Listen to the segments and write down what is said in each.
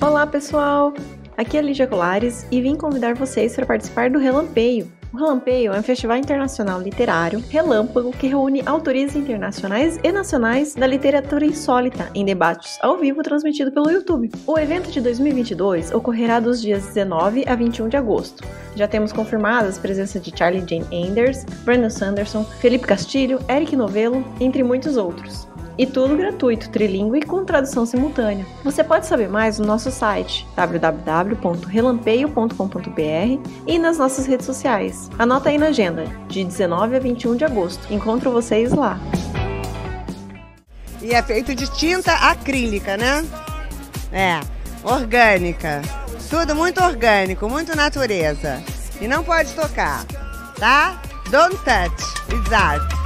Olá pessoal, aqui é Lígia Colares e vim convidar vocês para participar do Relampeio. O Relampeio é um festival internacional literário relâmpago que reúne autores internacionais e nacionais da literatura insólita em debates ao vivo transmitido pelo YouTube. O evento de 2022 ocorrerá dos dias 19 a 21 de agosto. Já temos confirmadas a presença de Charlie Jane Anders, Brandon Sanderson, Felipe Castilho, Eric Novello, entre muitos outros. E tudo gratuito, trilingue e com tradução simultânea. Você pode saber mais no nosso site www.relampeio.com.br e nas nossas redes sociais. Anota aí na agenda, de 19 a 21 de agosto. Encontro vocês lá. E é feito de tinta acrílica, né? Orgânica. Tudo muito orgânico, muito natureza. E não pode tocar, tá? Don't touch, it's art.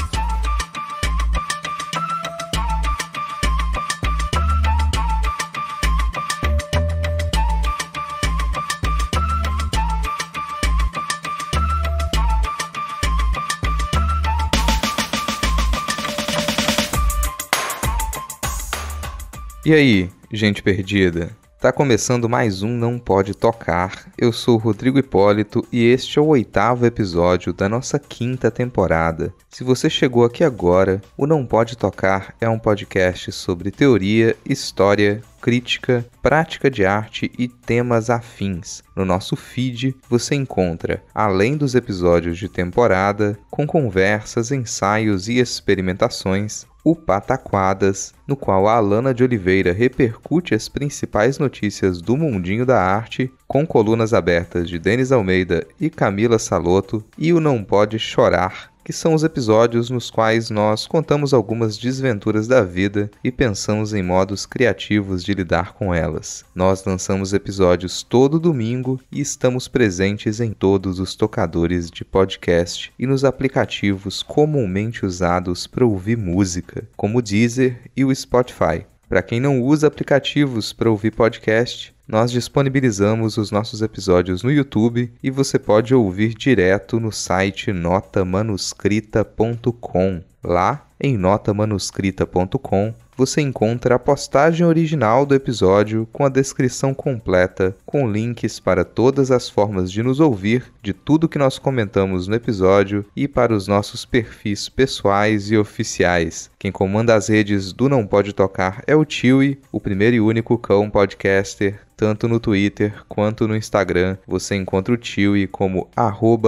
E aí, gente perdida? Tá começando mais um Não Pode Tocar. Eu sou o Rodrigo Hipólito e este é o 8º episódio da nossa 5ª temporada. Se você chegou aqui agora, o Não Pode Tocar é um podcast sobre teoria, história, crítica, prática de arte e temas afins. No nosso feed você encontra, além dos episódios de temporada, com conversas, ensaios e experimentações, o Pataquadas, no qual a Alana de Oliveira repercute as principais notícias do mundinho da arte, com colunas abertas de Denis Almeida e Camila Saloto, e o Não Pode Chorar, que são os episódios nos quais nós contamos algumas desventuras da vida e pensamos em modos criativos de lidar com elas. Nós lançamos episódios todo domingo e estamos presentes em todos os tocadores de podcast e nos aplicativos comumente usados para ouvir música, como o Deezer e o Spotify. Para quem não usa aplicativos para ouvir podcast, nós disponibilizamos os nossos episódios no YouTube e você pode ouvir direto no site notamanuscrita.com. Lá, em notamanuscrita.com, você encontra a postagem original do episódio com a descrição completa, com links para todas as formas de nos ouvir, de tudo que nós comentamos no episódio e para os nossos perfis pessoais e oficiais. Quem comanda as redes do Não Pode Tocar é o Chewie, o primeiro e único cão podcaster. Tanto no Twitter quanto no Instagram, você encontra o Chewie como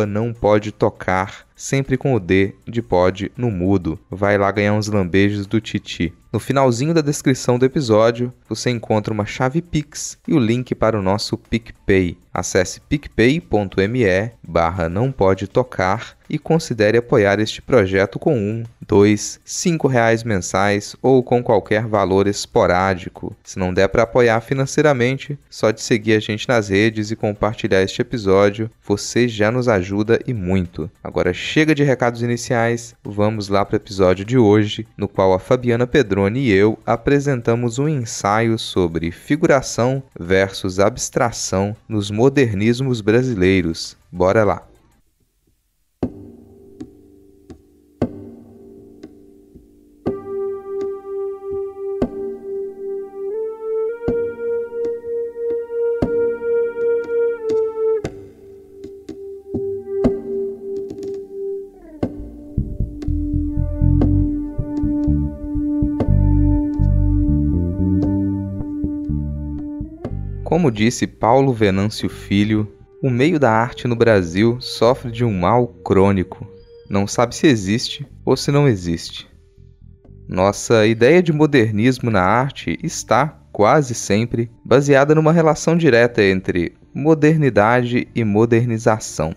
@nãopodetocar, sempre com o D de pod no mudo. Vai lá ganhar uns lambejos do Titi. No finalzinho da descrição do episódio, você encontra uma chave Pix e o link para o nosso PicPay. Acesse picpay.me/nãopodetocar e considere apoiar este projeto com R$1, R$2, R$5 mensais ou com qualquer valor esporádico. Se não der para apoiar financeiramente, só de seguir a gente nas redes e compartilhar este episódio, você já nos ajuda e muito. Agora chega de recados iniciais, vamos lá para o episódio de hoje, no qual a Fabiana Pedroni e eu apresentamos um ensaio sobre figuração versus abstração nos modernismos brasileiros. Bora lá! Como disse Paulo Venâncio Filho, o meio da arte no Brasil sofre de um mal crônico. Não sabe se existe ou se não existe. Nossa ideia de modernismo na arte está, quase sempre, baseada numa relação direta entre modernidade e modernização.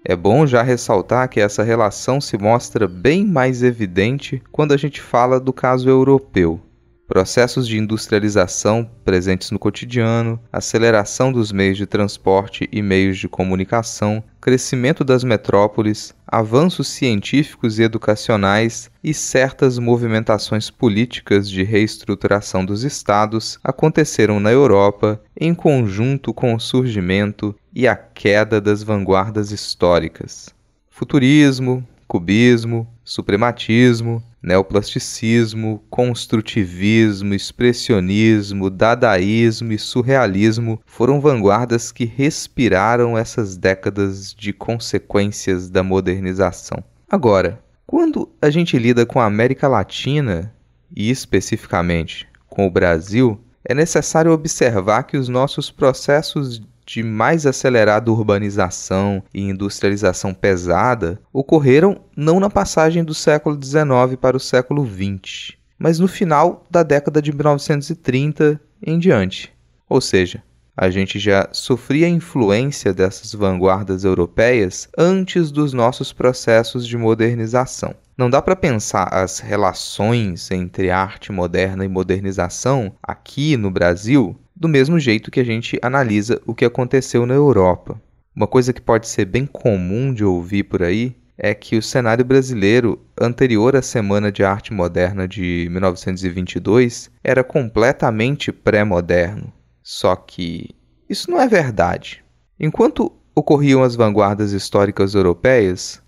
É bom já ressaltar que essa relação se mostra bem mais evidente quando a gente fala do caso europeu. Processos de industrialização presentes no cotidiano, aceleração dos meios de transporte e meios de comunicação, crescimento das metrópoles, avanços científicos e educacionais e certas movimentações políticas de reestruturação dos estados aconteceram na Europa em conjunto com o surgimento e a queda das vanguardas históricas. Futurismo, cubismo, suprematismo, Neoplasticismo, construtivismo, expressionismo, dadaísmo e surrealismo foram vanguardas que respiraram essas décadas de consequências da modernização. Agora, quando a gente lida com a América Latina, e especificamente com o Brasil, é necessário observar que os nossos processos de mais acelerada urbanização e industrialização pesada ocorreram não na passagem do século XIX para o século XX, mas no final da década de 1930 em diante. Ou seja, a gente já sofria a influência dessas vanguardas europeias antes dos nossos processos de modernização. Não dá para pensar as relações entre arte moderna e modernização aqui no Brasil do mesmo jeito que a gente analisa o que aconteceu na Europa. Uma coisa que pode ser bem comum de ouvir por aí é que o cenário brasileiro anterior à Semana de Arte Moderna de 1922 era completamente pré-moderno. Só que isso não é verdade. Enquanto ocorriam as vanguardas históricas europeias,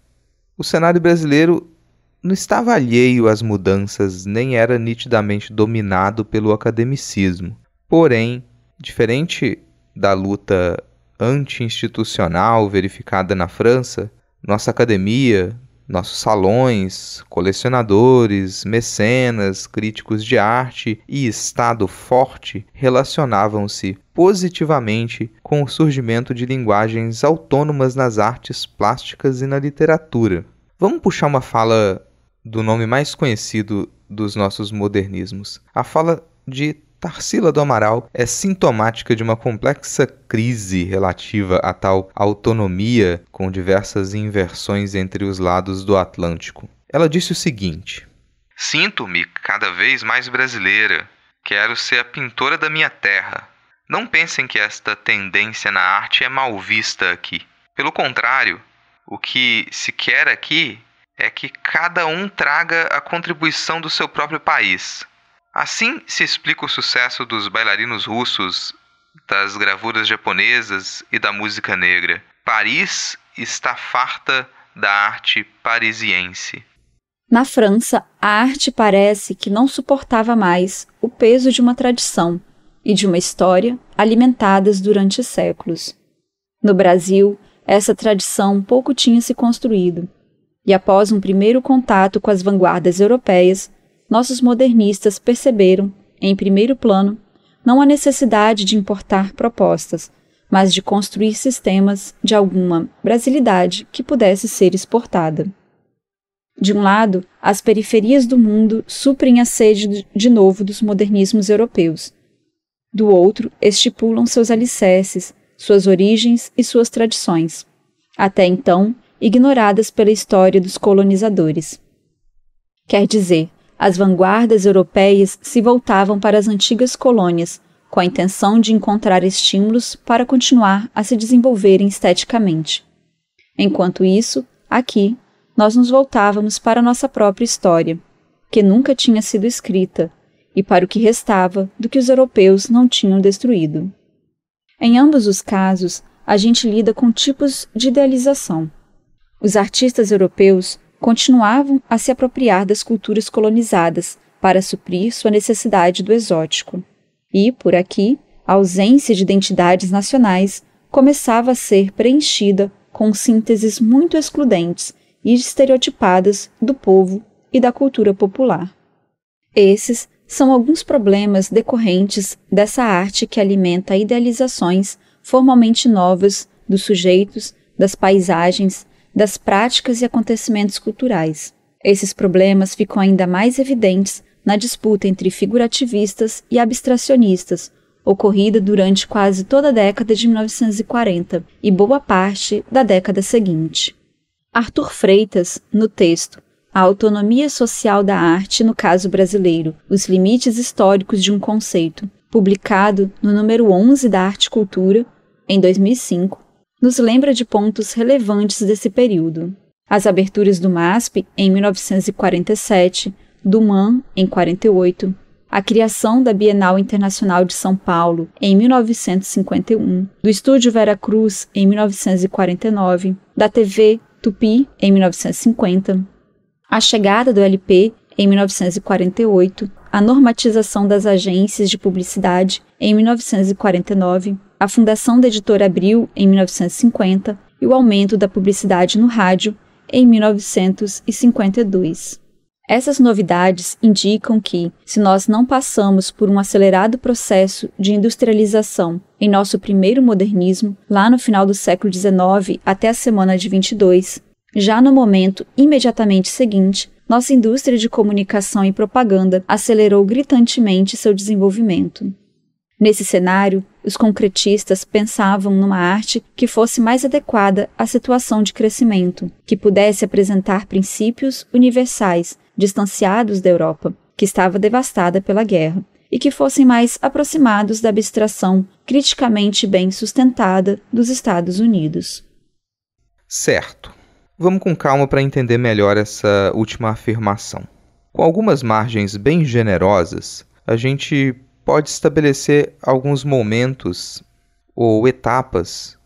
o cenário brasileiro não estava alheio às mudanças nem era nitidamente dominado pelo academicismo. Porém, diferente da luta anti-institucional verificada na França, nossa academia, nossos salões, colecionadores, mecenas, críticos de arte e Estado forte relacionavam-se positivamente com o surgimento de linguagens autônomas nas artes plásticas e na literatura. Vamos puxar uma fala do nome mais conhecido dos nossos modernismos. A fala de Tarsila do Amaral é sintomática de uma complexa crise relativa a tal autonomia com diversas inversões entre os lados do Atlântico. Ela disse o seguinte: "Sinto-me cada vez mais brasileira. Quero ser a pintora da minha terra. Não pensem que esta tendência na arte é mal vista aqui. Pelo contrário, o que se quer aqui é que cada um traga a contribuição do seu próprio país. Assim se explica o sucesso dos bailarinos russos, das gravuras japonesas e da música negra. Paris está farta da arte parisiense." Na França, a arte parece que não suportava mais o peso de uma tradição e de uma história alimentadas durante séculos. No Brasil, essa tradição pouco tinha se construído, e após um primeiro contato com as vanguardas europeias, nossos modernistas perceberam, em primeiro plano, não a necessidade de importar propostas, mas de construir sistemas de alguma brasilidade que pudesse ser exportada. De um lado, as periferias do mundo suprem a sede de novo dos modernismos europeus. Do outro, estipulam seus alicerces, suas origens e suas tradições, até então ignoradas pela história dos colonizadores. Quer dizer, as vanguardas europeias se voltavam para as antigas colônias, com a intenção de encontrar estímulos para continuar a se desenvolverem esteticamente. Enquanto isso, aqui, nós nos voltávamos para a nossa própria história, que nunca tinha sido escrita, e para o que restava do que os europeus não tinham destruído. Em ambos os casos, a gente lida com tipos de idealização. Os artistas europeus continuavam a se apropriar das culturas colonizadas para suprir sua necessidade do exótico. E, por aqui, a ausência de identidades nacionais começava a ser preenchida com sínteses muito excludentes e estereotipadas do povo e da cultura popular. Esses são alguns problemas decorrentes dessa arte que alimenta idealizações formalmente novas dos sujeitos, das paisagens, das práticas e acontecimentos culturais. Esses problemas ficam ainda mais evidentes na disputa entre figurativistas e abstracionistas, ocorrida durante quase toda a década de 1940 e boa parte da década seguinte. Arthur Freitas, no texto A Autonomia Social da Arte no Caso Brasileiro, os Limites Históricos de um Conceito, publicado no número 11 da Arte e Cultura, em 2005, nos lembra de pontos relevantes desse período. As aberturas do MASP, em 1947, do MAN, em 1948, a criação da Bienal Internacional de São Paulo, em 1951, do Estúdio Vera Cruz, em 1949, da TV Tupi, em 1950, a chegada do LP, em 1948, a normatização das agências de publicidade, em 1949, a fundação da Editora Abril, em 1950, e o aumento da publicidade no rádio, em 1952. Essas novidades indicam que, se nós não passamos por um acelerado processo de industrialização em nosso primeiro modernismo, lá no final do século XIX até a semana de 22, já no momento imediatamente seguinte, nossa indústria de comunicação e propaganda acelerou gritantemente seu desenvolvimento. Nesse cenário, os concretistas pensavam numa arte que fosse mais adequada à situação de crescimento, que pudesse apresentar princípios universais, distanciados da Europa, que estava devastada pela guerra, e que fossem mais aproximados da abstração criticamente bem sustentada dos Estados Unidos. Certo. Vamos com calma para entender melhor essa última afirmação. Com algumas margens bem generosas, a gente pode estabelecer alguns momentos ou etapas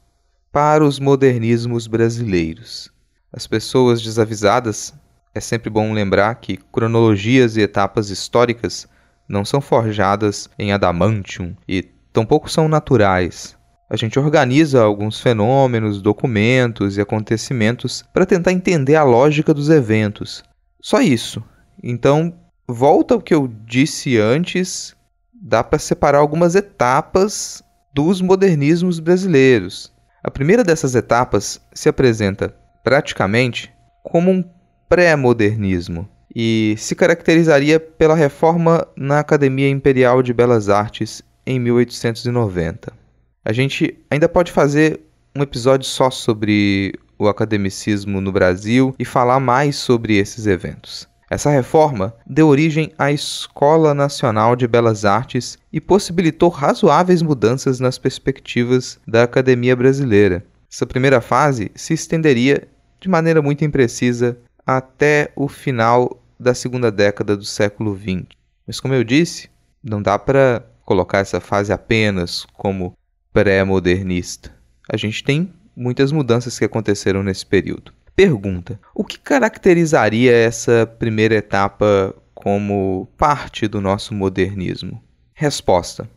para os modernismos brasileiros. As pessoas desavisadas, é sempre bom lembrar que cronologias e etapas históricas não são forjadas em adamantium e tampouco são naturais. A gente organiza alguns fenômenos, documentos e acontecimentos para tentar entender a lógica dos eventos. Só isso. Então, volta ao que eu disse antes, dá para separar algumas etapas dos modernismos brasileiros. A primeira dessas etapas se apresenta praticamente como um pré-modernismo e se caracterizaria pela reforma na Academia Imperial de Belas Artes em 1890. A gente ainda pode fazer um episódio só sobre o academicismo no Brasil e falar mais sobre esses eventos. Essa reforma deu origem à Escola Nacional de Belas Artes e possibilitou razoáveis mudanças nas perspectivas da academia brasileira. Essa primeira fase se estenderia de maneira muito imprecisa até o final da segunda década do século XX. Mas, como eu disse, não dá para colocar essa fase apenas como pré-modernista. A gente tem muitas mudanças que aconteceram nesse período. Pergunta: o que caracterizaria essa primeira etapa como parte do nosso modernismo? Resposta: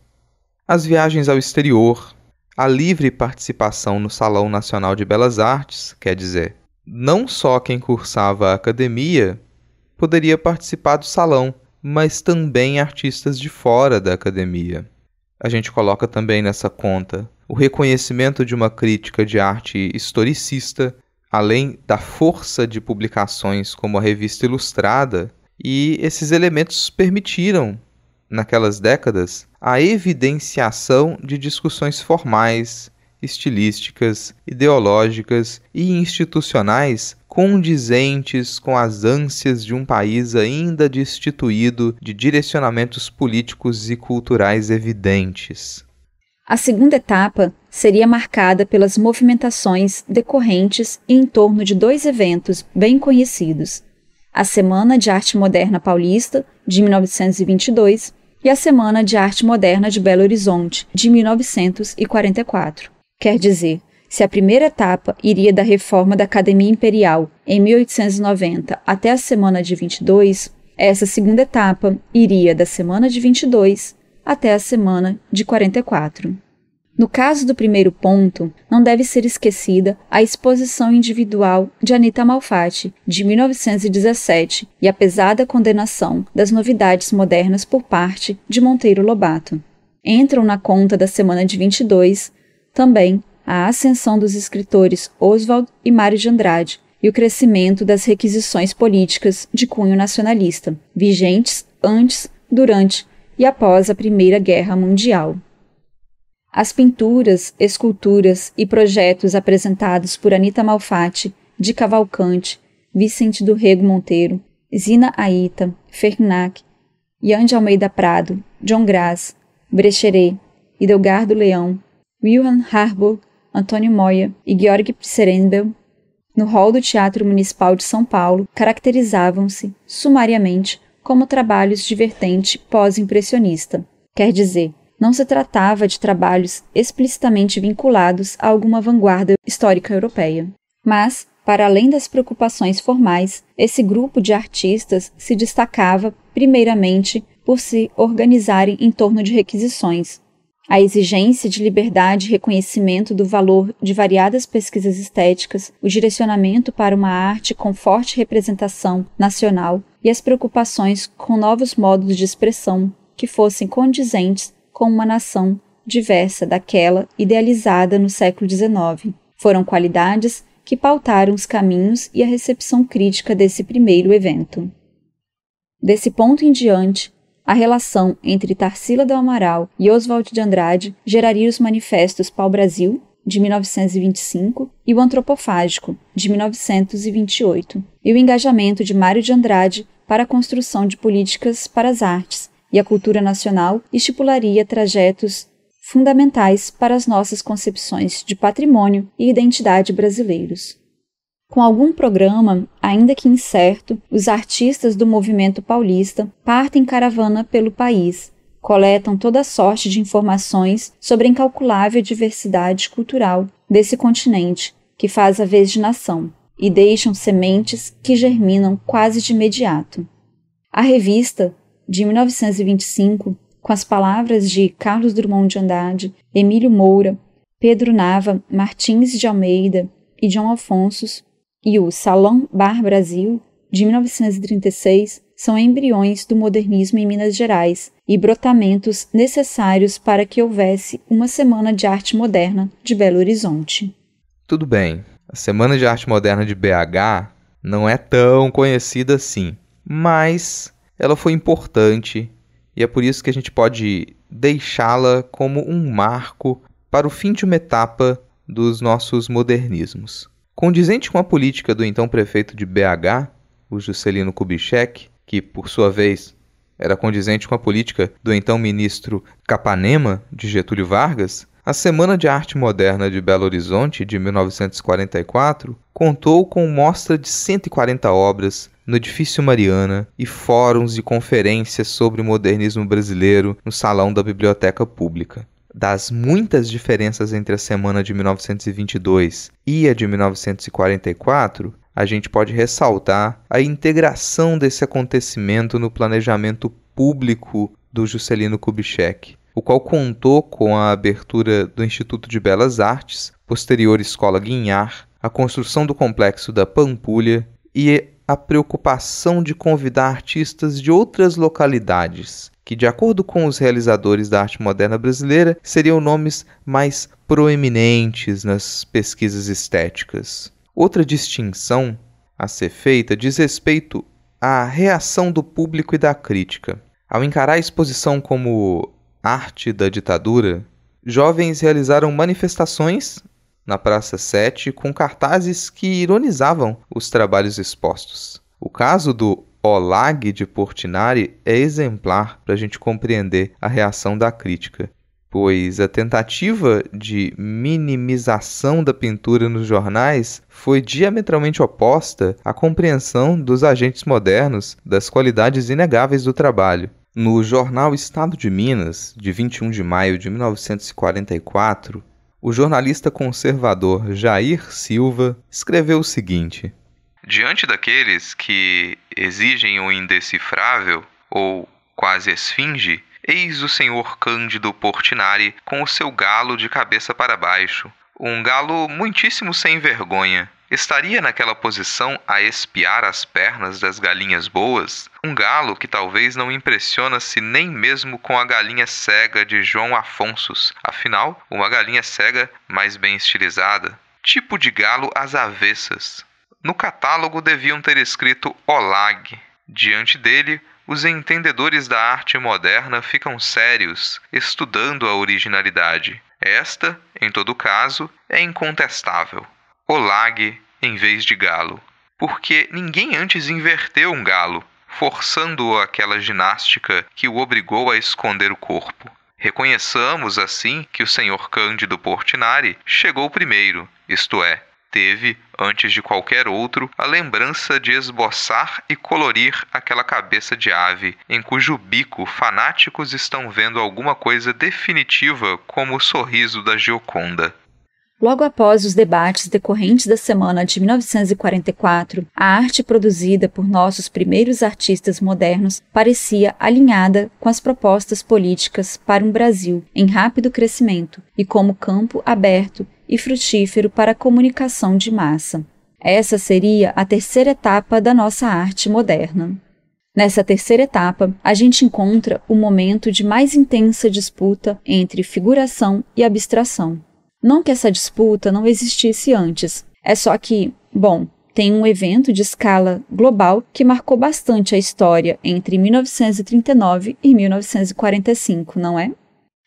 as viagens ao exterior, a livre participação no Salão Nacional de Belas Artes, quer dizer, não só quem cursava a academia poderia participar do salão, mas também artistas de fora da academia. A gente coloca também nessa conta o reconhecimento de uma crítica de arte historicista, além da força de publicações como a Revista Ilustrada, e esses elementos permitiram, naquelas décadas, a evidenciação de discussões formais, estilísticas, ideológicas e institucionais condizentes com as ânsias de um país ainda destituído de direcionamentos políticos e culturais evidentes. A segunda etapa seria marcada pelas movimentações decorrentes em torno de dois eventos bem conhecidos: a Semana de Arte Moderna Paulista, de 1922, e a Semana de Arte Moderna de Belo Horizonte, de 1944. Quer dizer, se a primeira etapa iria da reforma da Academia Imperial em 1890 até a Semana de 22, essa segunda etapa iria da Semana de 22 até a Semana de 44. No caso do primeiro ponto, não deve ser esquecida a exposição individual de Anita Malfatti, de 1917, e a pesada condenação das novidades modernas por parte de Monteiro Lobato. Entram na conta da Semana de 22 também a ascensão dos escritores Oswald e Mário de Andrade e o crescimento das requisições políticas de cunho nacionalista, vigentes antes, durante e após a Primeira Guerra Mundial. As pinturas, esculturas e projetos apresentados por Anita Malfatti, de Cavalcante, Vicente do Rego Monteiro, Zina Aita, Fernac, Ian de Almeida Prado, John Graz, Brecheret, Idelgardo Leão, Wilhelm Harburg, Antônio Moya e Georg Pserenbel, no hall do Teatro Municipal de São Paulo, caracterizavam-se, sumariamente, como trabalhos de vertente pós-impressionista. Quer dizer, não se tratava de trabalhos explicitamente vinculados a alguma vanguarda histórica europeia, mas para além das preocupações formais, esse grupo de artistas se destacava, primeiramente, por se organizarem em torno de requisições. A exigência de liberdade e reconhecimento do valor de variadas pesquisas estéticas, o direcionamento para uma arte com forte representação nacional e as preocupações com novos modos de expressão que fossem condizentes com uma nação diversa daquela idealizada no século XIX. Foram qualidades que pautaram os caminhos e a recepção crítica desse primeiro evento. Desse ponto em diante, a relação entre Tarsila do Amaral e Oswald de Andrade geraria os manifestos Pau-Brasil, de 1925, e o Antropofágico, de 1928, e o engajamento de Mário de Andrade para a construção de políticas para as artes e a cultura nacional estipularia trajetos fundamentais para as nossas concepções de patrimônio e identidade brasileiros. Com algum programa, ainda que incerto, os artistas do movimento paulista partem em caravana pelo país, coletam toda sorte de informações sobre a incalculável diversidade cultural desse continente, que faz a vez de nação, e deixam sementes que germinam quase de imediato. A revista, de 1925, com as palavras de Carlos Drummond de Andrade, Emílio Moura, Pedro Nava, Martins de Almeida e João Afonso, e o Salão Bar Brasil, de 1936, são embriões do modernismo em Minas Gerais e brotamentos necessários para que houvesse uma Semana de Arte Moderna de Belo Horizonte. Tudo bem, a Semana de Arte Moderna de BH não é tão conhecida assim, mas ela foi importante e é por isso que a gente pode deixá-la como um marco para o fim de uma etapa dos nossos modernismos. Condizente com a política do então prefeito de BH, o Juscelino Kubitschek, que, por sua vez, era condizente com a política do então ministro Capanema, de Getúlio Vargas, a Semana de Arte Moderna de Belo Horizonte, de 1944, contou com mostra de 140 obras no Edifício Mariana e fóruns e conferências sobre o modernismo brasileiro no Salão da Biblioteca Pública. Das muitas diferenças entre a semana de 1922 e a de 1944, a gente pode ressaltar a integração desse acontecimento no planejamento público do Juscelino Kubitschek, o qual contou com a abertura do Instituto de Belas Artes, posterior Escola Guinhar, a construção do complexo da Pampulha e a preocupação de convidar artistas de outras localidades, que, de acordo com os realizadores da arte moderna brasileira, seriam nomes mais proeminentes nas pesquisas estéticas. Outra distinção a ser feita diz respeito à reação do público e da crítica. Ao encarar a exposição como arte da ditadura, jovens realizaram manifestações na Praça 7 com cartazes que ironizavam os trabalhos expostos. O caso do Olag de Portinari é exemplar para a gente compreender a reação da crítica, pois a tentativa de minimização da pintura nos jornais foi diametralmente oposta à compreensão dos agentes modernos das qualidades inegáveis do trabalho. No jornal Estado de Minas, de 21 de maio de 1944, o jornalista conservador Jair Silva escreveu o seguinte: diante daqueles que exigem o indecifrável, ou quase esfinge, eis o senhor Cândido Portinari com o seu galo de cabeça para baixo, um galo muitíssimo sem vergonha. Estaria naquela posição a espiar as pernas das galinhas boas? Um galo que talvez não impressiona-se nem mesmo com a galinha cega de João Afonso, afinal, uma galinha cega mais bem estilizada. Tipo de galo às avessas. No catálogo deviam ter escrito Olag. Diante dele, os entendedores da arte moderna ficam sérios, estudando a originalidade. Esta, em todo caso, é incontestável. Olag em vez de galo. Porque ninguém antes inverteu um galo, forçando-o àquela ginástica que o obrigou a esconder o corpo. Reconheçamos, assim, que o senhor Cândido Portinari chegou primeiro, isto é, teve, antes de qualquer outro, a lembrança de esboçar e colorir aquela cabeça de ave, em cujo bico fanáticos estão vendo alguma coisa definitiva como o sorriso da Gioconda. Logo após os debates decorrentes da semana de 1944, a arte produzida por nossos primeiros artistas modernos parecia alinhada com as propostas políticas para um Brasil em rápido crescimento e como campo aberto e frutífero para a comunicação de massa. Essa seria a terceira etapa da nossa arte moderna. Nessa terceira etapa, a gente encontra o momento de mais intensa disputa entre figuração e abstração. Não que essa disputa não existisse antes, é só que, tem um evento de escala global que marcou bastante a história entre 1939 e 1945, não é?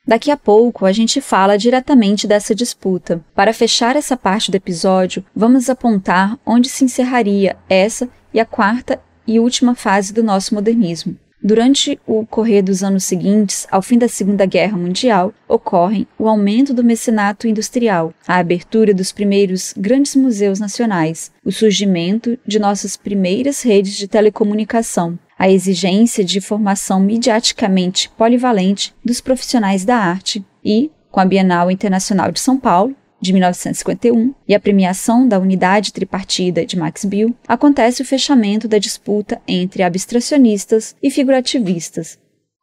Daqui a pouco a gente fala diretamente dessa disputa. Para fechar essa parte do episódio, vamos apontar onde se encerraria essa e a quarta e última fase do nosso modernismo. Durante o correr dos anos seguintes, ao fim da Segunda Guerra Mundial, ocorre o aumento do mecenato industrial, a abertura dos primeiros grandes museus nacionais, o surgimento de nossas primeiras redes de telecomunicação, a exigência de formação midiaticamente polivalente dos profissionais da arte e, com a Bienal Internacional de São Paulo, de 1951, e a premiação da unidade tripartida de Max Bill, acontece o fechamento da disputa entre abstracionistas e figurativistas.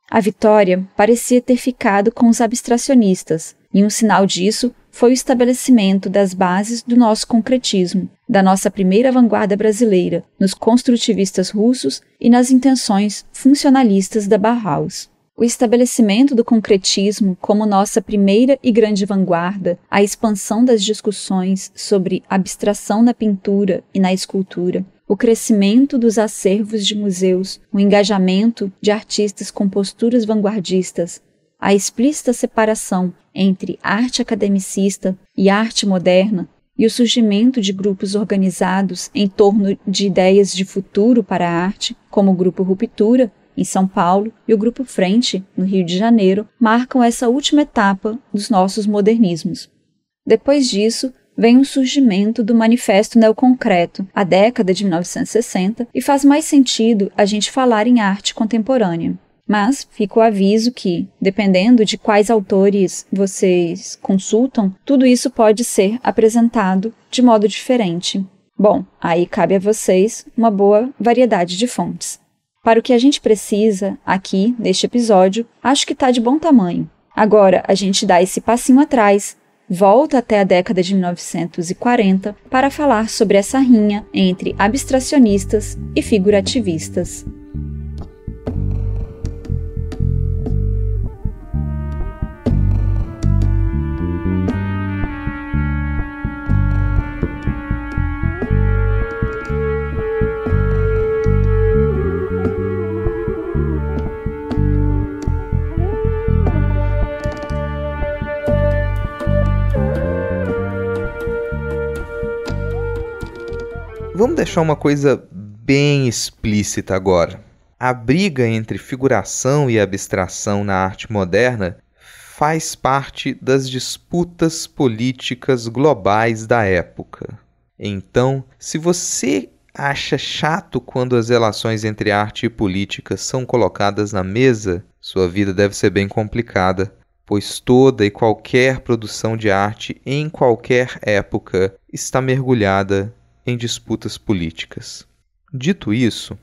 A vitória parecia ter ficado com os abstracionistas, e um sinal disso foi o estabelecimento das bases do nosso concretismo, da nossa primeira vanguarda brasileira, nos construtivistas russos e nas intenções funcionalistas da Bauhaus. O estabelecimento do concretismo como nossa primeira e grande vanguarda, a expansão das discussões sobre abstração na pintura e na escultura, o crescimento dos acervos de museus, o engajamento de artistas com posturas vanguardistas, a explícita separação entre arte academicista e arte moderna e o surgimento de grupos organizados em torno de ideias de futuro para a arte, como o Grupo Ruptura, em São Paulo, e o Grupo Frente, no Rio de Janeiro, marcam essa última etapa dos nossos modernismos. Depois disso, vem o surgimento do Manifesto Neoconcreto, a década de 1960, e faz mais sentido a gente falar em arte contemporânea. Mas fica o aviso que, dependendo de quais autores vocês consultam, tudo isso pode ser apresentado de modo diferente. Aí cabe a vocês uma boa variedade de fontes. Para o que a gente precisa, aqui, neste episódio, acho que está de bom tamanho. Agora, a gente dá esse passinho atrás, volta até a década de 1940 para falar sobre essa rinha entre abstracionistas e figurativistas. Vamos deixar uma coisa bem explícita agora. A briga entre figuração e abstração na arte moderna faz parte das disputas políticas globais da época. Então, se você acha chato quando as relações entre arte e política são colocadas na mesa, sua vida deve ser bem complicada, pois toda e qualquer produção de arte em qualquer época está mergulhada em disputas políticas. Dito isso,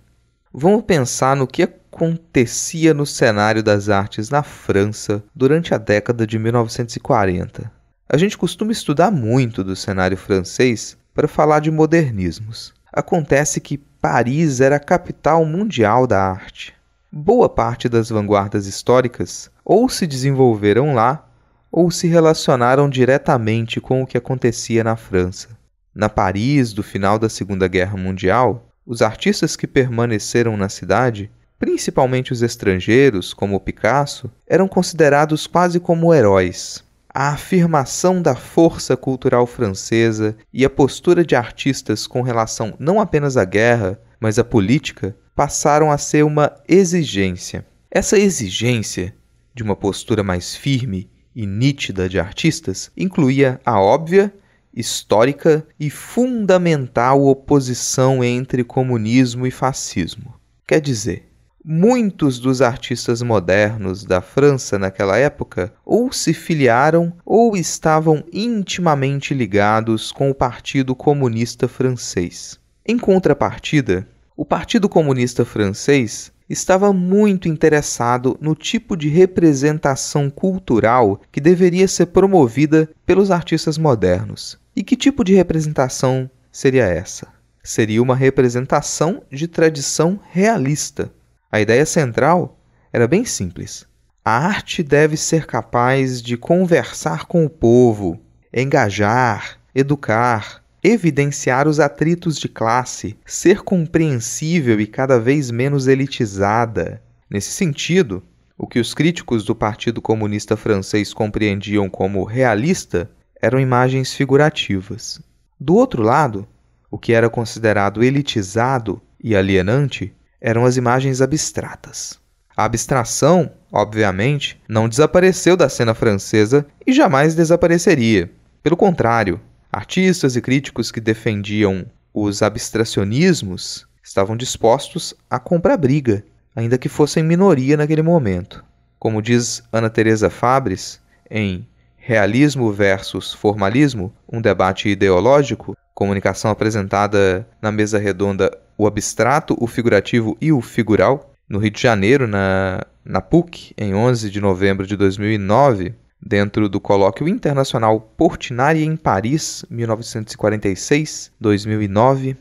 vamos pensar no que acontecia no cenário das artes na França durante a década de 1940. A gente costuma estudar muito do cenário francês para falar de modernismos. Acontece que Paris era a capital mundial da arte. Boa parte das vanguardas históricas ou se desenvolveram lá ou se relacionaram diretamente com o que acontecia na França. Na Paris do final da Segunda Guerra Mundial, os artistas que permaneceram na cidade, principalmente os estrangeiros, como Picasso, eram considerados quase como heróis. A afirmação da força cultural francesa e a postura de artistas com relação não apenas à guerra, mas à política, passaram a ser uma exigência. Essa exigência de uma postura mais firme e nítida de artistas incluía a óbvia, histórica e fundamental oposição entre comunismo e fascismo. Quer dizer, muitos dos artistas modernos da França naquela época ou se filiaram ou estavam intimamente ligados com o Partido Comunista Francês. Em contrapartida, o Partido Comunista Francês estava muito interessado no tipo de representação cultural que deveria ser promovida pelos artistas modernos. E que tipo de representação seria essa? Seria uma representação de tradição realista. A ideia central era bem simples. A arte deve ser capaz de conversar com o povo, engajar, educar, evidenciar os atritos de classe, ser compreensível e cada vez menos elitizada. Nesse sentido, o que os críticos do Partido Comunista Francês compreendiam como realista eram imagens figurativas. Do outro lado, o que era considerado elitizado e alienante eram as imagens abstratas. A abstração, obviamente, não desapareceu da cena francesa e jamais desapareceria. Pelo contrário, artistas e críticos que defendiam os abstracionismos estavam dispostos a comprar briga, ainda que fossem minoria naquele momento. Como diz Ana Teresa Fabres, em Realismo versus Formalismo, um debate ideológico, comunicação apresentada na mesa redonda O Abstrato, o Figurativo e o Figural, no Rio de Janeiro, na PUC, em 11 de novembro de 2009, dentro do colóquio internacional Portinari em Paris, 1946-2009.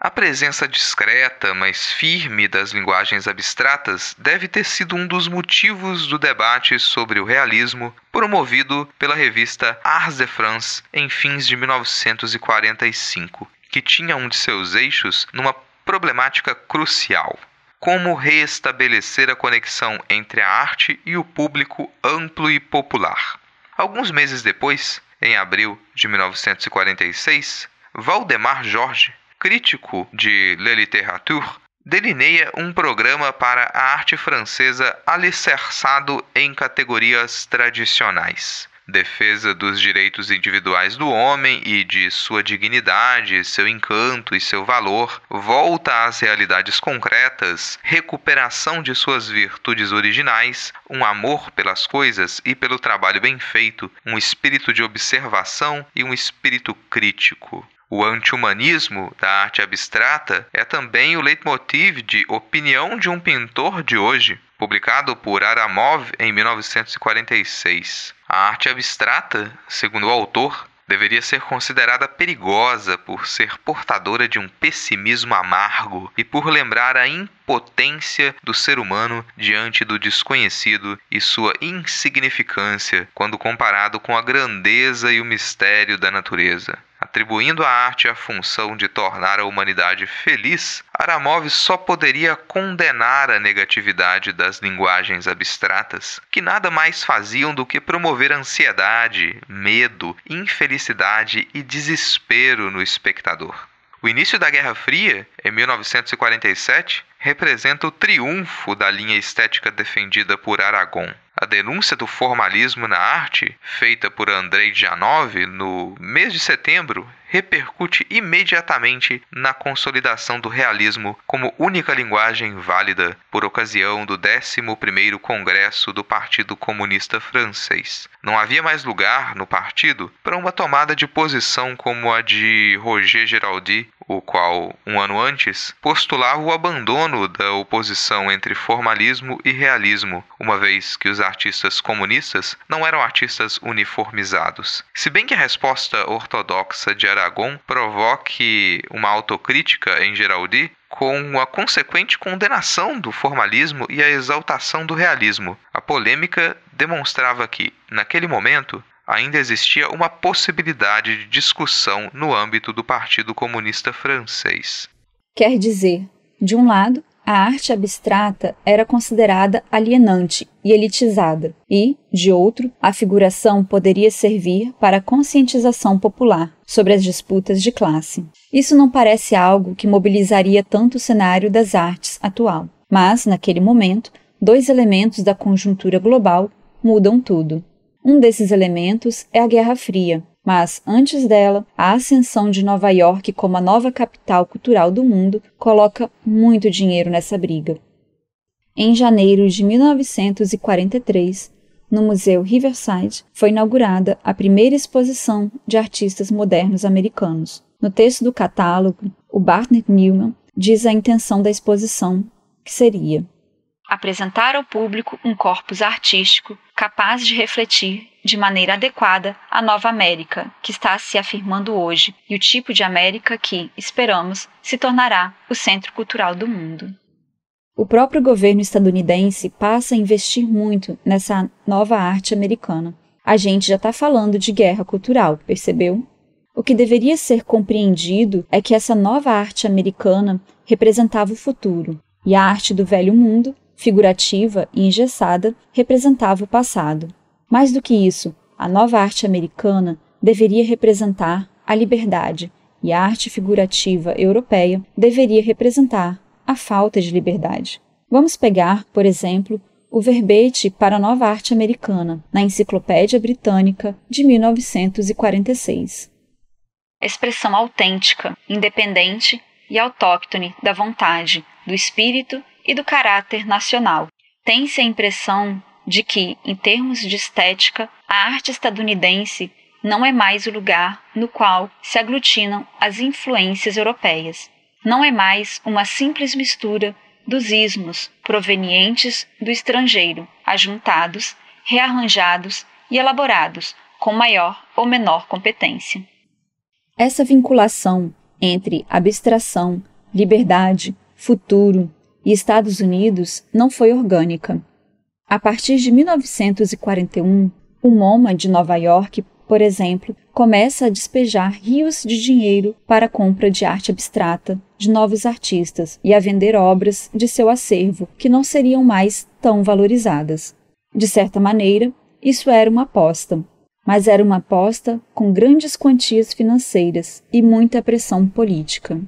A presença discreta, mas firme das linguagens abstratas deve ter sido um dos motivos do debate sobre o realismo promovido pela revista Ars de France em fins de 1945, que tinha um de seus eixos numa problemática crucial: como reestabelecer a conexão entre a arte e o público amplo e popular. Alguns meses depois, em abril de 1946, Valdemar Jorge, crítico de La Littérature, delineia um programa para a arte francesa alicerçado em categorias tradicionais: defesa dos direitos individuais do homem e de sua dignidade, seu encanto e seu valor, volta às realidades concretas, recuperação de suas virtudes originais, um amor pelas coisas e pelo trabalho bem feito, um espírito de observação e um espírito crítico. O anti-humanismo da arte abstrata é também o leitmotiv de Opinião de um Pintor de Hoje, publicado por Aramov em 1946. A arte abstrata, segundo o autor, deveria ser considerada perigosa por ser portadora de um pessimismo amargo e por lembrar a impotência do ser humano diante do desconhecido e sua insignificância quando comparado com a grandeza e o mistério da natureza. Atribuindo à arte a função de tornar a humanidade feliz, Aramov só poderia condenar a negatividade das linguagens abstratas, que nada mais faziam do que promover ansiedade, medo, infelicidade e desespero no espectador. O início da Guerra Fria, em 1947, representa o triunfo da linha estética defendida por Aragon. A denúncia do formalismo na arte, feita por Andrei Janov no mês de setembro, repercute imediatamente na consolidação do realismo como única linguagem válida por ocasião do 11º Congresso do Partido Comunista Francês. Não havia mais lugar no partido para uma tomada de posição como a de Roger Giraudy, o qual, um ano antes, postulava o abandono da oposição entre formalismo e realismo, uma vez que os artistas comunistas não eram artistas uniformizados. Se bem que a resposta ortodoxa de Aragon provoque uma autocrítica em Giraudy, com a consequente condenação do formalismo e a exaltação do realismo, a polêmica demonstrava que, naquele momento, ainda existia uma possibilidade de discussão no âmbito do Partido Comunista Francês. Quer dizer, de um lado, a arte abstrata era considerada alienante e elitizada, e, de outro, a figuração poderia servir para a conscientização popular sobre as disputas de classe. Isso não parece algo que mobilizaria tanto o cenário das artes atual, mas, naquele momento, dois elementos da conjuntura global mudam tudo. Um desses elementos é a Guerra Fria, mas, antes dela, a ascensão de Nova York como a nova capital cultural do mundo coloca muito dinheiro nessa briga. Em janeiro de 1943, no Museu Riverside, foi inaugurada a primeira exposição de artistas modernos americanos. No texto do catálogo, o Barnett Newman diz a intenção da exposição, que seria apresentar ao público um corpus artístico capaz de refletir de maneira adequada a nova América que está se afirmando hoje e o tipo de América que, esperamos, se tornará o centro cultural do mundo. O próprio governo estadunidense passa a investir muito nessa nova arte americana. A gente já está falando de guerra cultural, percebeu? O que deveria ser compreendido é que essa nova arte americana representava o futuro, e a arte do velho mundo, figurativa e engessada, representava o passado. Mais do que isso, a nova arte americana deveria representar a liberdade, e a arte figurativa europeia deveria representar a falta de liberdade. Vamos pegar, por exemplo, o verbete para a nova arte americana, na Enciclopédia Britânica de 1946. Expressão autêntica, independente e autóctone da vontade, do espírito e do caráter nacional. Tem-se a impressão de que, em termos de estética, a arte estadunidense não é mais o lugar no qual se aglutinam as influências europeias. Não é mais uma simples mistura dos ismos provenientes do estrangeiro, ajuntados, rearranjados e elaborados com maior ou menor competência. Essa vinculação entre abstração, liberdade, futuro e Estados Unidos não foi orgânica. A partir de 1941, o MoMA de Nova York, por exemplo, começa a despejar rios de dinheiro para a compra de arte abstrata de novos artistas e a vender obras de seu acervo que não seriam mais tão valorizadas. De certa maneira, isso era uma aposta, mas era uma aposta com grandes quantias financeiras e muita pressão política.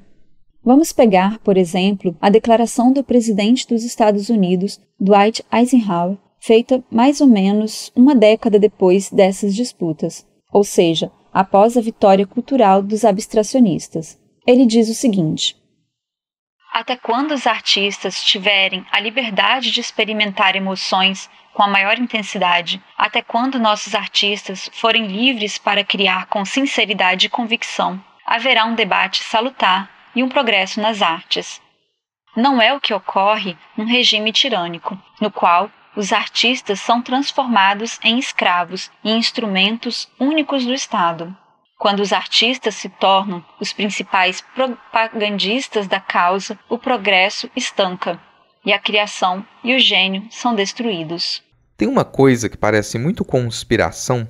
Vamos pegar, por exemplo, a declaração do presidente dos Estados Unidos, Dwight Eisenhower, feita mais ou menos uma década depois dessas disputas, ou seja, após a vitória cultural dos abstracionistas. Ele diz o seguinte: até quando os artistas tiverem a liberdade de experimentar emoções com a maior intensidade, até quando nossos artistas forem livres para criar com sinceridade e convicção, haverá um debate salutar e um progresso nas artes. Não é o que ocorre num regime tirânico, no qual os artistas são transformados em escravos e instrumentos únicos do Estado. Quando os artistas se tornam os principais propagandistas da causa, o progresso estanca, e a criação e o gênio são destruídos. Tem uma coisa que parece muito conspiração,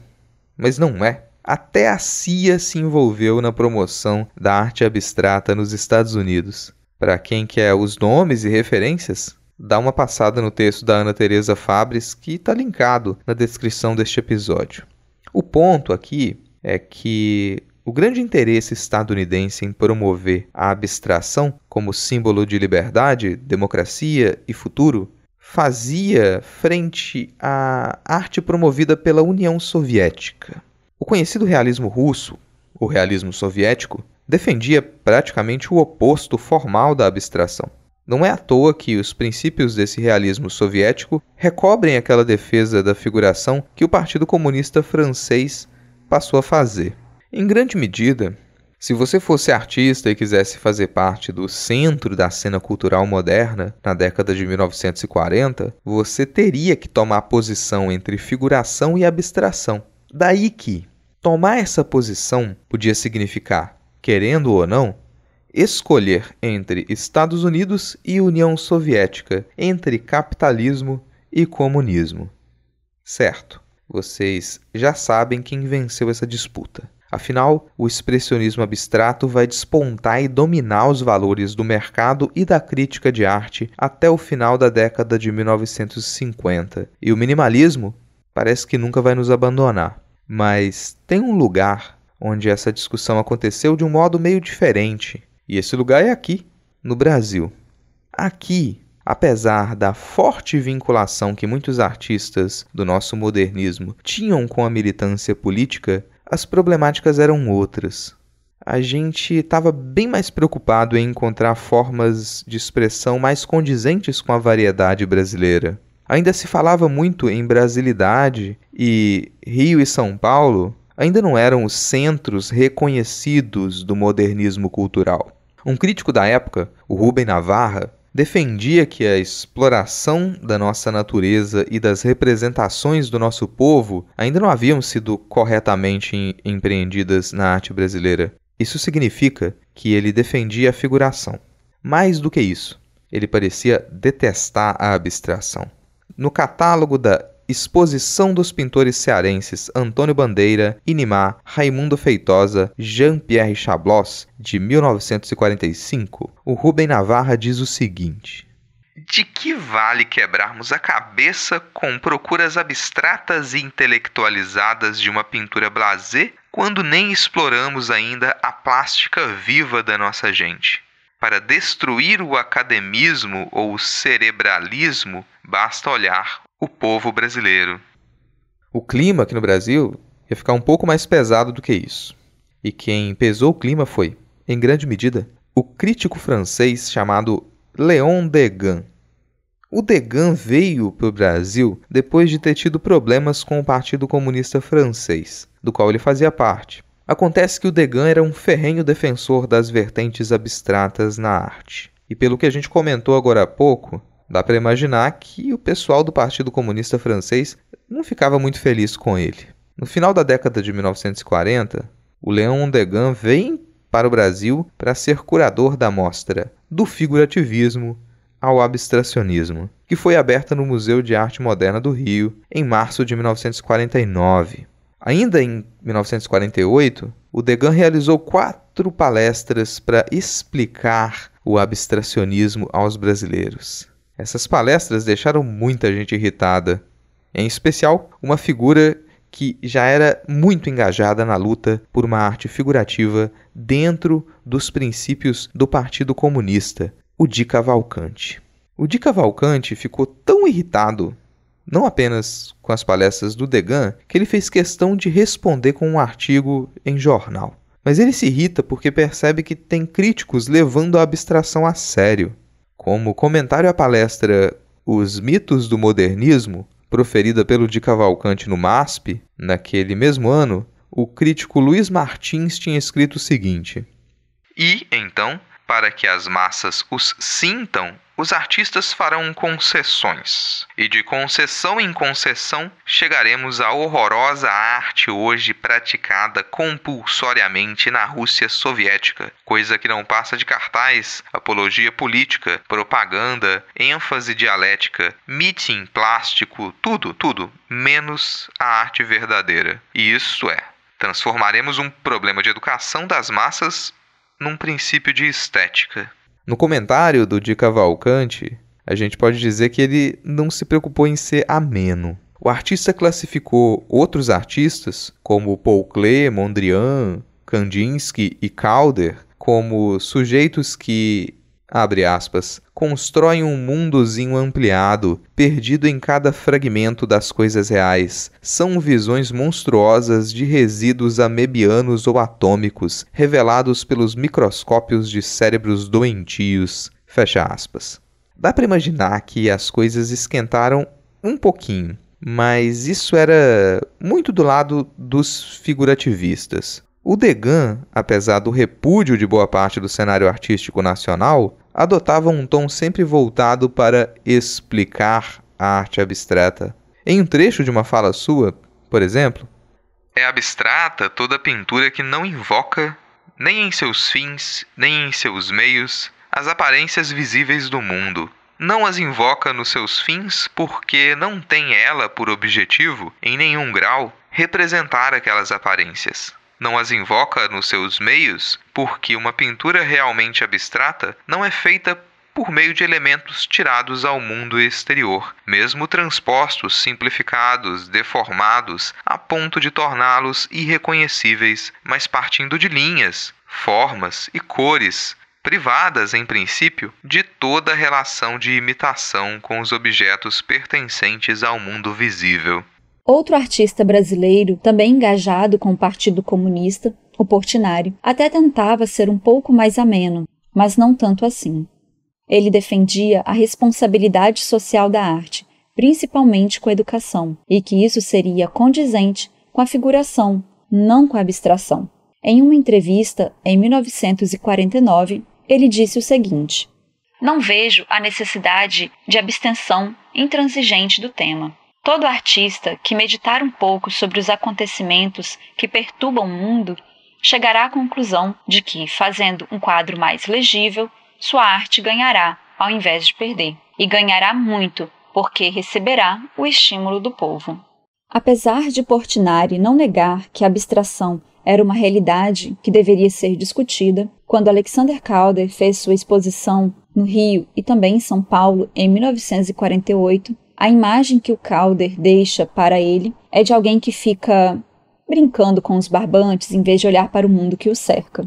mas não é. Até a CIA se envolveu na promoção da arte abstrata nos Estados Unidos. Para quem quer os nomes e referências, dá uma passada no texto da Ana Teresa Fabres, que está linkado na descrição deste episódio. O ponto aqui é que o grande interesse estadunidense em promover a abstração como símbolo de liberdade, democracia e futuro fazia frente à arte promovida pela União Soviética. O conhecido realismo russo, o realismo soviético, defendia praticamente o oposto formal da abstração. Não é à toa que os princípios desse realismo soviético recobrem aquela defesa da figuração que o Partido Comunista Francês passou a fazer. Em grande medida, se você fosse artista e quisesse fazer parte do centro da cena cultural moderna na década de 1940, você teria que tomar posição entre figuração e abstração. Daí que tomar essa posição podia significar, querendo ou não, escolher entre Estados Unidos e União Soviética, entre capitalismo e comunismo. Certo, vocês já sabem quem venceu essa disputa. Afinal, o expressionismo abstrato vai despontar e dominar os valores do mercado e da crítica de arte até o final da década de 1950. E o minimalismo parece que nunca vai nos abandonar. Mas tem um lugar onde essa discussão aconteceu de um modo meio diferente. E esse lugar é aqui, no Brasil. Aqui, apesar da forte vinculação que muitos artistas do nosso modernismo tinham com a militância política, as problemáticas eram outras. a gente estava bem mais preocupado em encontrar formas de expressão mais condizentes com a variedade brasileira. Ainda se falava muito em brasilidade e Rio e São Paulo ainda não eram os centros reconhecidos do modernismo cultural. Um crítico da época, o Rubem Navarra, defendia que a exploração da nossa natureza e das representações do nosso povo ainda não haviam sido corretamente empreendidas na arte brasileira. Isso significa que ele defendia a figuração. Mais do que isso, ele parecia detestar a abstração. No catálogo da Exposição dos Pintores Cearenses Antônio Bandeira, Inimar, Raimundo Feitosa, Jean-Pierre Chablos, de 1945, o Rubem Navarra diz o seguinte: de que vale quebrarmos a cabeça com procuras abstratas e intelectualizadas de uma pintura blasé, quando nem exploramos ainda a plástica viva da nossa gente? Para destruir o academismo ou o cerebralismo, basta olhar o povo brasileiro. O clima aqui no Brasil ia ficar um pouco mais pesado do que isso. E quem pesou o clima foi, em grande medida, o crítico francês chamado Léon Degas. O Degas veio para o Brasil depois de ter tido problemas com o Partido Comunista Francês, do qual ele fazia parte. Acontece que o Degas era um ferrenho defensor das vertentes abstratas na arte. E pelo que a gente comentou agora há pouco, dá para imaginar que o pessoal do Partido Comunista Francês não ficava muito feliz com ele. No final da década de 1940, o Léon Degas vem para o Brasil para ser curador da mostra Do Figurativismo ao Abstracionismo, que foi aberta no Museu de Arte Moderna do Rio em março de 1949. Ainda em 1948, o Degas realizou 4 palestras para explicar o abstracionismo aos brasileiros. Essas palestras deixaram muita gente irritada, em especial uma figura que já era muito engajada na luta por uma arte figurativa dentro dos princípios do Partido Comunista, o Di Cavalcanti. O Di Cavalcanti ficou tão irritado, não apenas com as palestras do Degas, que ele fez questão de responder com um artigo em jornal. Mas ele se irrita porque percebe que tem críticos levando a abstração a sério. Como comentário à palestra Os Mitos do Modernismo, proferida pelo Di Cavalcanti no MASP, naquele mesmo ano, o crítico Luiz Martins tinha escrito o seguinte: e, então, para que as massas os sintam, os artistas farão concessões. E de concessão em concessão, chegaremos à horrorosa arte hoje praticada compulsoriamente na Rússia soviética, coisa que não passa de cartaz, apologia política, propaganda, ênfase dialética, meeting plástico, tudo, menos a arte verdadeira. E isso é, transformaremos um problema de educação das massas num princípio de estética. No comentário do Di Cavalcanti, a gente pode dizer que ele não se preocupou em ser ameno. O artista classificou outros artistas, como Paul Klee, Mondrian, Kandinsky e Calder, como sujeitos que, abre aspas, constroem um mundozinho ampliado, perdido em cada fragmento das coisas reais. São visões monstruosas de resíduos amebianos ou atômicos, revelados pelos microscópios de cérebros doentios. Fecha aspas. Dá para imaginar que as coisas esquentaram um pouquinho, mas isso era muito do lado dos figurativistas. O Degas, apesar do repúdio de boa parte do cenário artístico nacional, adotava um tom sempre voltado para explicar a arte abstrata. Em um trecho de uma fala sua, por exemplo, é abstrata toda pintura que não invoca, nem em seus fins, nem em seus meios, as aparências visíveis do mundo. Não as invoca nos seus fins porque não tem ela por objetivo, em nenhum grau, representar aquelas aparências. Não as invoca nos seus meios porque uma pintura realmente abstrata não é feita por meio de elementos tirados ao mundo exterior, mesmo transpostos, simplificados, deformados, a ponto de torná-los irreconhecíveis, mas partindo de linhas, formas e cores, privadas, em princípio, de toda relação de imitação com os objetos pertencentes ao mundo visível. Outro artista brasileiro, também engajado com o Partido Comunista, O Portinari até tentava ser um pouco mais ameno, mas não tanto assim. Ele defendia a responsabilidade social da arte, principalmente com a educação, e que isso seria condizente com a figuração, não com a abstração. Em uma entrevista, em 1949, ele disse o seguinte: "Não vejo a necessidade de abstenção intransigente do tema. Todo artista que meditar um pouco sobre os acontecimentos que perturbam o mundo chegará à conclusão de que, fazendo um quadro mais legível, sua arte ganhará ao invés de perder, e ganhará muito, porque receberá o estímulo do povo." Apesar de Portinari não negar que a abstração era uma realidade que deveria ser discutida, quando Alexander Calder fez sua exposição no Rio e também em São Paulo em 1948, a imagem que o Calder deixa para ele é de alguém que fica brincando com os barbantes em vez de olhar para o mundo que o cerca.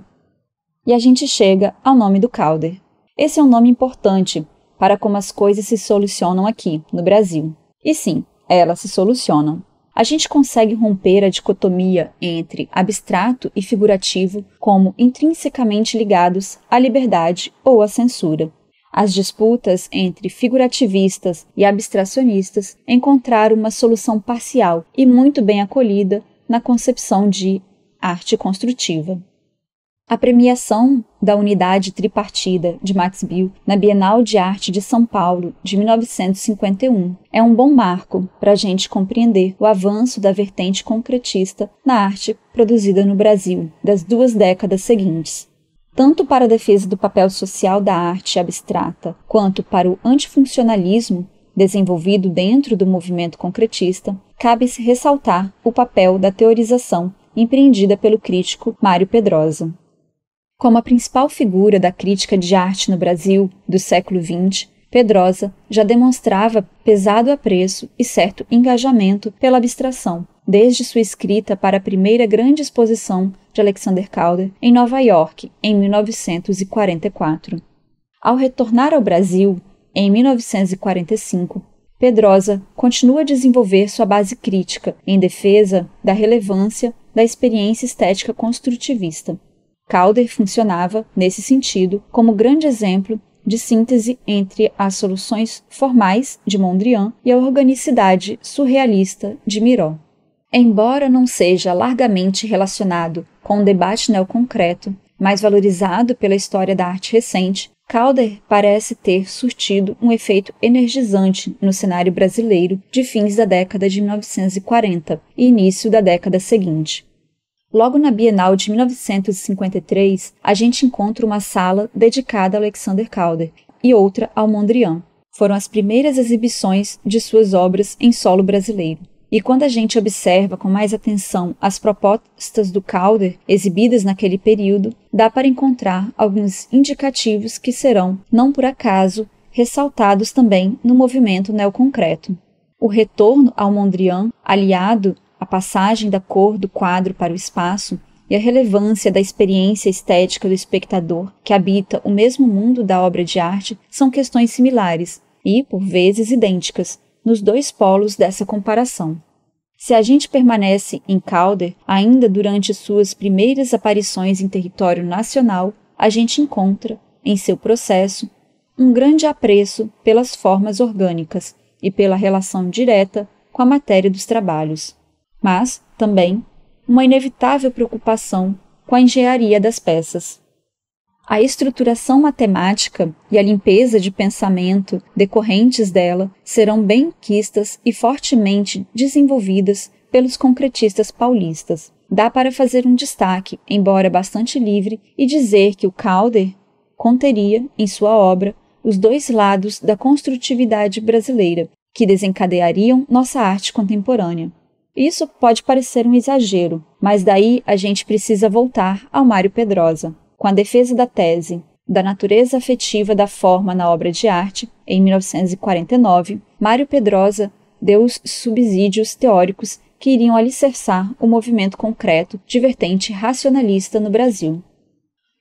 E a gente chega ao nome do Calder. Esse é um nome importante para como as coisas se solucionam aqui, no Brasil. E sim, elas se solucionam. A gente consegue romper a dicotomia entre abstrato e figurativo como intrinsecamente ligados à liberdade ou à censura. As disputas entre figurativistas e abstracionistas encontraram uma solução parcial e muito bem acolhida na concepção de arte construtiva. A premiação da unidade tripartida de Max Bill na Bienal de Arte de São Paulo de 1951 é um bom marco para a gente compreender o avanço da vertente concretista na arte produzida no Brasil das 2 décadas seguintes. Tanto para a defesa do papel social da arte abstrata quanto para o antifuncionalismo desenvolvido dentro do movimento concretista, cabe-se ressaltar o papel da teorização empreendida pelo crítico Mário Pedrosa. Como a principal figura da crítica de arte no Brasil do século XX, Pedrosa já demonstrava pesado apreço e certo engajamento pela abstração, desde sua escrita para a primeira grande exposição de Alexander Calder em Nova York, em 1944. Ao retornar ao Brasil, em 1945, Pedrosa continua a desenvolver sua base crítica em defesa da relevância da experiência estética construtivista. Calder funcionava, nesse sentido, como grande exemplo de síntese entre as soluções formais de Mondrian e a organicidade surrealista de Miró. Embora não seja largamente relacionado com o debate neoconcreto, mais valorizado pela história da arte recente, Calder parece ter surtido um efeito energizante no cenário brasileiro de fins da década de 1940 e início da década seguinte. Logo na Bienal de 1953, a gente encontra uma sala dedicada a Alexander Calder e outra ao Mondrian. Foram as primeiras exibições de suas obras em solo brasileiro. E quando a gente observa com mais atenção as propostas do Calder exibidas naquele período, dá para encontrar alguns indicativos que serão, não por acaso, ressaltados também no movimento neoconcreto. O retorno ao Mondrian, aliado à passagem da cor do quadro para o espaço e a relevância da experiência estética do espectador que habita o mesmo mundo da obra de arte, são questões similares e, por vezes, idênticas, nos 2 polos dessa comparação. Se a gente permanece em Calder, ainda durante suas primeiras aparições em território nacional, a gente encontra, em seu processo, um grande apreço pelas formas orgânicas e pela relação direta com a matéria dos trabalhos, mas, também, uma inevitável preocupação com a engenharia das peças. A estruturação matemática e a limpeza de pensamento decorrentes dela serão bem quistas e fortemente desenvolvidas pelos concretistas paulistas. Dá para fazer um destaque, embora bastante livre, e dizer que o Calder conteria, em sua obra, os 2 lados da construtividade brasileira, que desencadeariam nossa arte contemporânea. Isso pode parecer um exagero, mas daí a gente precisa voltar ao Mário Pedrosa. Com a defesa da tese da natureza afetiva da forma na obra de arte, em 1949, Mário Pedrosa deu os subsídios teóricos que iriam alicerçar o movimento concreto de vertente racionalista no Brasil.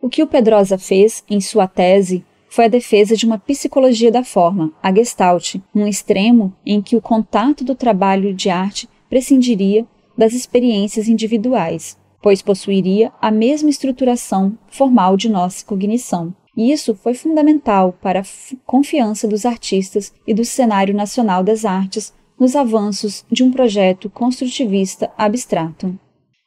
O que o Pedrosa fez em sua tese foi a defesa de uma psicologia da forma, a Gestalt, num extremo em que o contato do trabalho de arte prescindiria das experiências individuais. pois possuiria a mesma estruturação formal de nossa cognição. E isso foi fundamental para a confiança dos artistas e do cenário nacional das artes nos avanços de um projeto construtivista abstrato.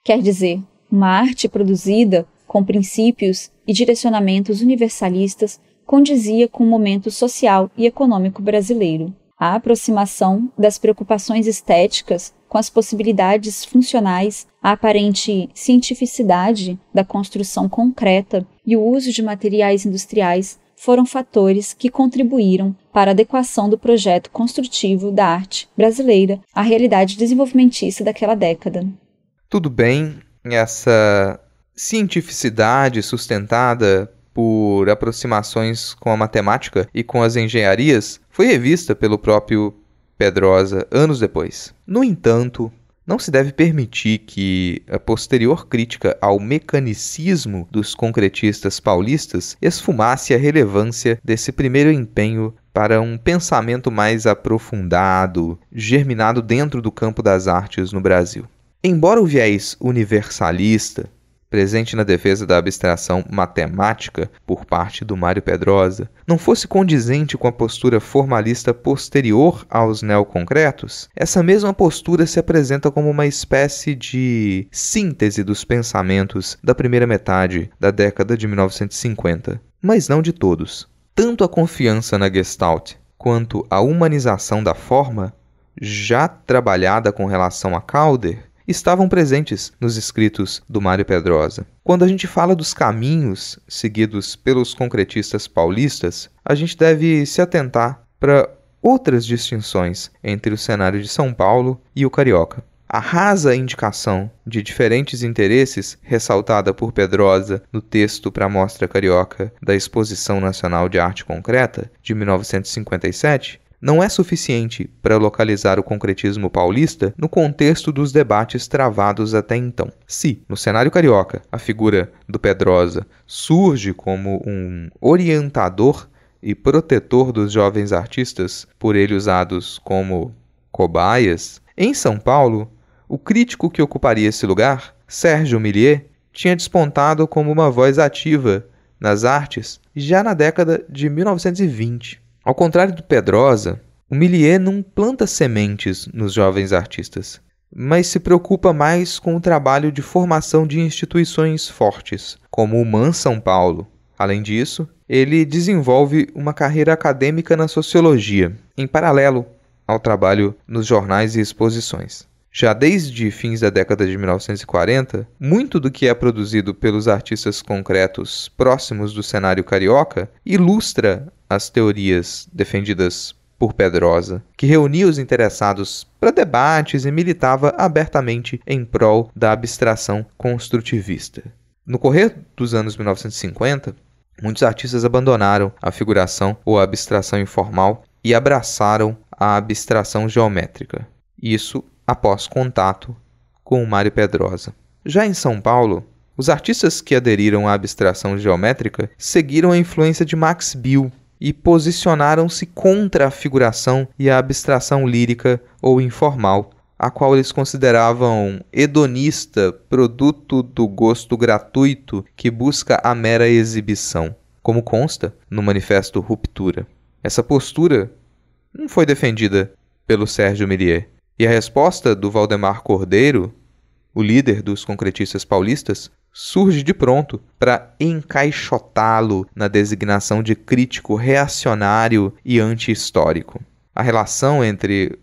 Quer dizer, uma arte produzida com princípios e direcionamentos universalistas condizia com o momento social e econômico brasileiro. A aproximação das preocupações estéticas com as possibilidades funcionais, a aparente cientificidade da construção concreta e o uso de materiais industriais foram fatores que contribuíram para a adequação do projeto construtivo da arte brasileira à realidade desenvolvimentista daquela década. Tudo bem, essa cientificidade sustentada por aproximações com a matemática e com as engenharias foi revista pelo próprio Pedrosa anos depois. No entanto, não se deve permitir que a posterior crítica ao mecanicismo dos concretistas paulistas esfumasse a relevância desse primeiro empenho para um pensamento mais aprofundado, germinado dentro do campo das artes no Brasil. Embora o viés universalista, presente na defesa da abstração matemática por parte do Mário Pedrosa, não fosse condizente com a postura formalista posterior aos neoconcretos, essa mesma postura se apresenta como uma espécie de síntese dos pensamentos da primeira metade da década de 1950, mas não de todos. Tanto a confiança na Gestalt quanto a humanização da forma, já trabalhada com relação a Calder, estavam presentes nos escritos do Mário Pedrosa. Quando a gente fala dos caminhos seguidos pelos concretistas paulistas, a gente deve se atentar para outras distinções entre o cenário de São Paulo e o carioca. A rasa indicação de diferentes interesses ressaltada por Pedrosa no texto para a Mostra Carioca da Exposição Nacional de Arte Concreta, de 1957, não é suficiente para localizar o concretismo paulista no contexto dos debates travados até então. Se, no cenário carioca, a figura do Pedrosa surge como um orientador e protetor dos jovens artistas, por ele usados como cobaias, em São Paulo, o crítico que ocuparia esse lugar, Sérgio Milliet, tinha despontado como uma voz ativa nas artes já na década de 1920. Ao contrário do Pedrosa, o Milliet não planta sementes nos jovens artistas, mas se preocupa mais com o trabalho de formação de instituições fortes, como o MAN São Paulo. Além disso, ele desenvolve uma carreira acadêmica na sociologia, em paralelo ao trabalho nos jornais e exposições. Já desde fins da década de 1940, muito do que é produzido pelos artistas concretos próximos do cenário carioca ilustra as teorias defendidas por Pedrosa, que reunia os interessados para debates e militava abertamente em prol da abstração construtivista. No correr dos anos 1950, muitos artistas abandonaram a figuração ou a abstração informal e abraçaram a abstração geométrica. Isso após contato com o Mário Pedrosa. Já em São Paulo, os artistas que aderiram à abstração geométrica seguiram a influência de Max Bill e posicionaram-se contra a figuração e a abstração lírica ou informal, a qual eles consideravam hedonista, produto do gosto gratuito que busca a mera exibição, como consta no Manifesto Ruptura. Essa postura não foi defendida pelo Sérgio Milliet, e a resposta do Valdemar Cordeiro, o líder dos concretistas paulistas, surge de pronto para encaixotá-lo na designação de crítico reacionário e anti-histórico. A relação entre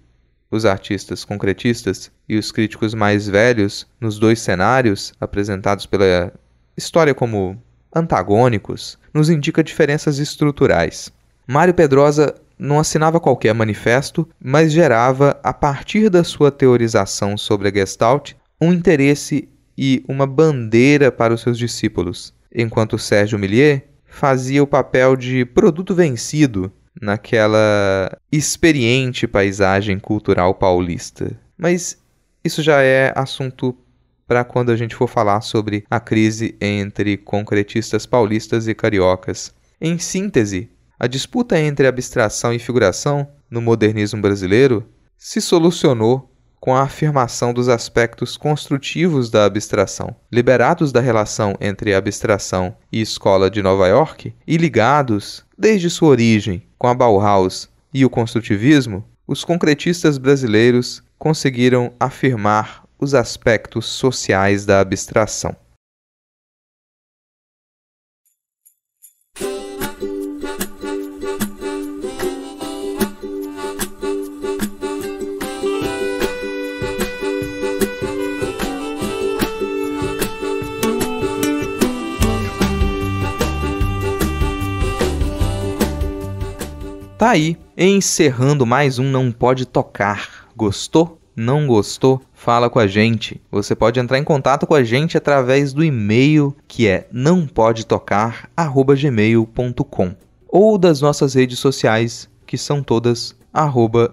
os artistas concretistas e os críticos mais velhos nos dois cenários, apresentados pela história como antagônicos, nos indica diferenças estruturais. Mário Pedrosa não assinava qualquer manifesto, mas gerava, a partir da sua teorização sobre a Gestalt, um interesse e uma bandeira para os seus discípulos, enquanto Sérgio Milliet fazia o papel de produto vencido naquela experiente paisagem cultural paulista. Mas isso já é assunto para quando a gente for falar sobre a crise entre concretistas paulistas e cariocas. Em síntese, a disputa entre abstração e figuração no modernismo brasileiro se solucionou com a afirmação dos aspectos construtivos da abstração, liberados da relação entre abstração e escola de Nova York e ligados, desde sua origem, com a Bauhaus e o construtivismo, os concretistas brasileiros conseguiram afirmar os aspectos sociais da abstração. Tá aí, encerrando mais um Não Pode Tocar. Gostou? Não gostou? Fala com a gente. Você pode entrar em contato com a gente através do e-mail que é nampodetocar@gmail.com ou das nossas redes sociais, que são todas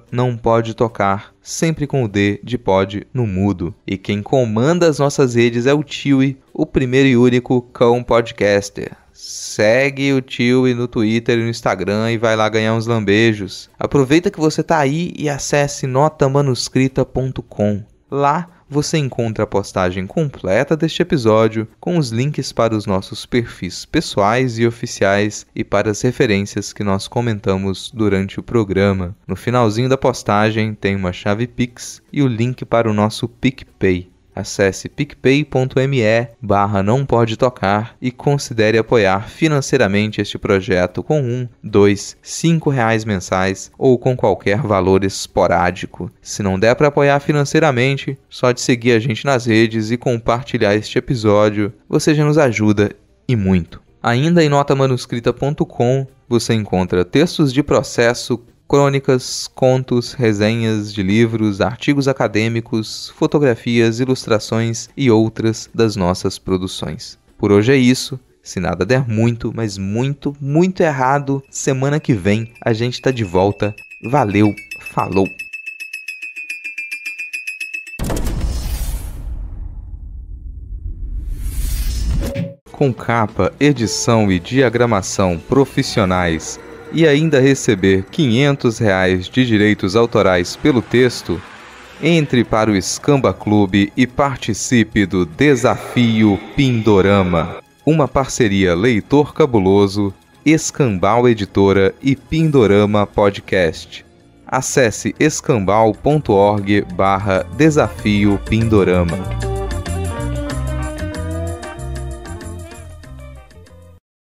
@nampodetocar, sempre com o D de pod no mudo. E quem comanda as nossas redes é o Tiwi, o primeiro e único cão podcaster. Segue o Tiwi no Twitter e no Instagram e vai lá ganhar uns lambejos. Aproveita que você tá aí e acesse notamanuscrita.com. Lá você encontra a postagem completa deste episódio, com os links para os nossos perfis pessoais e oficiais e para as referências que nós comentamos durante o programa. No finalzinho da postagem tem uma chave Pix e o link para o nosso PicPay. Acesse picpay.me/nampodetocar e considere apoiar financeiramente este projeto com R$1, R$2, R$5 mensais ou com qualquer valor esporádico. Se não der para apoiar financeiramente, só de seguir a gente nas redes e compartilhar este episódio, você já nos ajuda e muito. Ainda em notamanuscrita.com você encontra textos de processo, crônicas, contos, resenhas de livros, artigos acadêmicos, fotografias, ilustrações e outras das nossas produções. Por hoje é isso. Se nada der muito, mas muito, muito errado, semana que vem a gente tá de volta. Valeu, falou! Com capa, edição e diagramação profissionais e ainda receber R$500 de direitos autorais pelo texto, entre para o Escamba Clube e participe do Desafio Pindorama, uma parceria Leitor Cabuloso, Escambau Editora e Pindorama Podcast. Acesse escambau.org/desafio Pindorama.